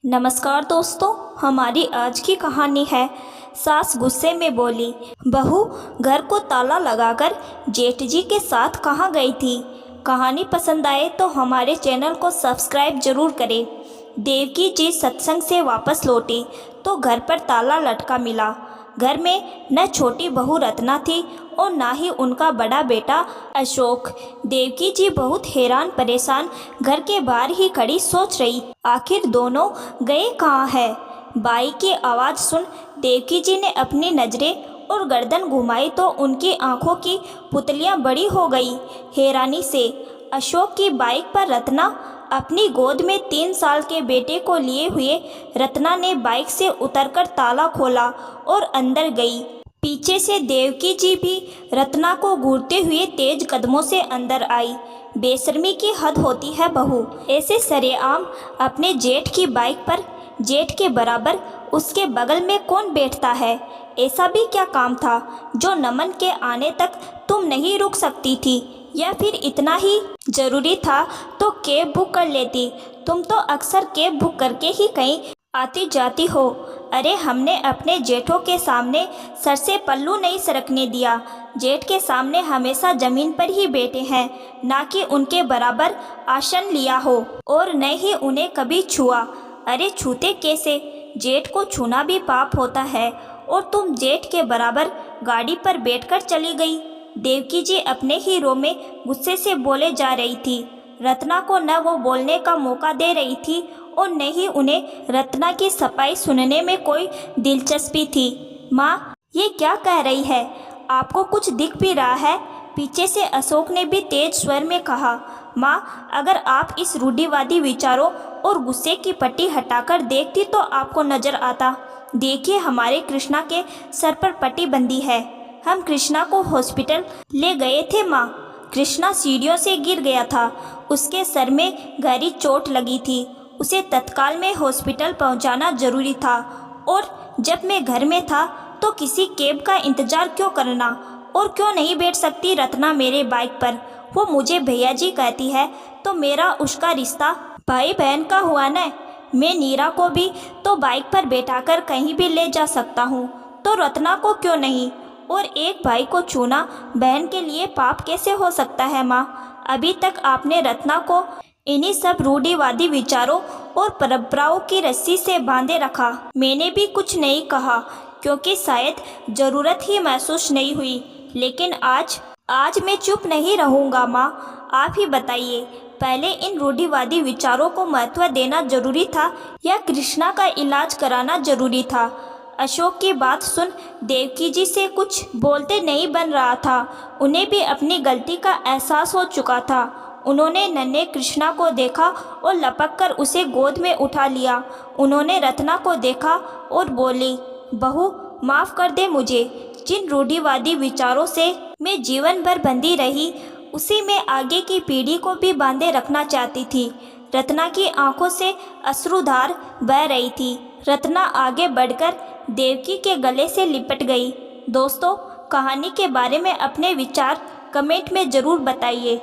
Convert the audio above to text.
नमस्कार दोस्तों, हमारी आज की कहानी है सास गुस्से में बोली। बहू घर को ताला लगाकर जेठ जी के साथ कहाँ गई थी। कहानी पसंद आए तो हमारे चैनल को सब्सक्राइब जरूर करें। देवकी जी सत्संग से वापस लौटी तो घर पर ताला लटका मिला। घर में न छोटी बहू रत्ना थी और ना ही उनका बड़ा बेटा अशोक। देवकी जी बहुत हैरान परेशान घर के बाहर ही खड़ी सोच रही, आखिर दोनों गए कहाँ है। बाई की आवाज़ सुन देवकी जी ने अपनी नज़रें और गर्दन घुमाई तो उनकी आंखों की पुतलियां बड़ी हो गई हैरानी से। अशोक की बाइक पर रत्ना अपनी गोद में 3 साल के बेटे को लिए हुए रत्ना ने बाइक से उतरकर ताला खोला और अंदर गई। पीछे से देवकी जी भी रत्ना को घूरते हुए तेज कदमों से अंदर आई। बेशर्मी की हद होती है बहू, ऐसे सरेआम अपने जेठ की बाइक पर। जेठ के बराबर उसके बगल में कौन बैठता है। ऐसा भी क्या काम था जो नमन के आने तक तुम नहीं रुक सकती थी, या फिर इतना ही ज़रूरी था तो कैब बुक कर लेती। तुम तो अक्सर कैब बुक करके ही कहीं आती जाती हो। अरे हमने अपने जेठों के सामने सर से पल्लू नहीं सरकने दिया। जेठ के सामने हमेशा ज़मीन पर ही बैठे हैं, ना कि उनके बराबर आसन लिया हो, और न ही उन्हें कभी छुआ। अरे छूते कैसे, जेठ को छूना भी पाप होता है, और तुम जेठ के बराबर गाड़ी पर बैठकर चली गई। देवकी जी अपने ही रो में गुस्से से बोले जा रही थी। रत्ना को न वो बोलने का मौका दे रही थी और न ही उन्हें रत्ना की सफाई सुनने में कोई दिलचस्पी थी। माँ, ये क्या कह रही है, आपको कुछ दिख भी रहा है? पीछे से अशोक ने भी तेज स्वर में कहा। माँ, अगर आप इस रूढ़िवादी विचारों और गुस्से की पट्टी हटाकर देखती तो आपको नजर आता। देखिए, हमारे कृष्णा के सर पर पट्टी बंधी है। हम कृष्णा को हॉस्पिटल ले गए थे माँ। कृष्णा सीढ़ियों से गिर गया था, उसके सर में गहरी चोट लगी थी। उसे तत्काल में हॉस्पिटल पहुंचाना जरूरी था, और जब मैं घर में था तो किसी कैब का इंतजार क्यों करना, और क्यों नहीं बैठ सकती रत्ना मेरे बाइक पर। वो मुझे भैया जी कहती है तो मेरा उसका रिश्ता भाई बहन का हुआ न। मैं नीरा को भी तो बाइक पर बैठाकर कहीं भी ले जा सकता हूँ, तो रत्ना को क्यों नहीं। और एक भाई को छूना बहन के लिए पाप कैसे हो सकता है माँ। अभी तक आपने रत्ना को इन्हीं सब रूढ़िवादी विचारों और परंपराओं की रस्सी से बांधे रखा। मैंने भी कुछ नहीं कहा, क्योंकि शायद ज़रूरत ही महसूस नहीं हुई। लेकिन आज मैं चुप नहीं रहूँगा माँ। आप ही बताइए, पहले इन रूढ़िवादी विचारों को महत्व देना जरूरी था या कृष्णा का इलाज कराना जरूरी था। अशोक की बात सुन देवकी जी से कुछ बोलते नहीं बन रहा था। उन्हें भी अपनी गलती का एहसास हो चुका था। उन्होंने नन्हे कृष्णा को देखा और लपक कर उसे गोद में उठा लिया। उन्होंने रत्ना को देखा और बोली, बहू माफ़ कर दे मुझे। जिन रूढ़िवादी विचारों से मैं जीवन भर बंधी रही, उसी में आगे की पीढ़ी को भी बांधे रखना चाहती थी। रत्ना की आंखों से अश्रुधार बह रही थी। रत्ना आगे बढ़कर देवकी के गले से लिपट गई। दोस्तों, कहानी के बारे में अपने विचार कमेंट में ज़रूर बताइए।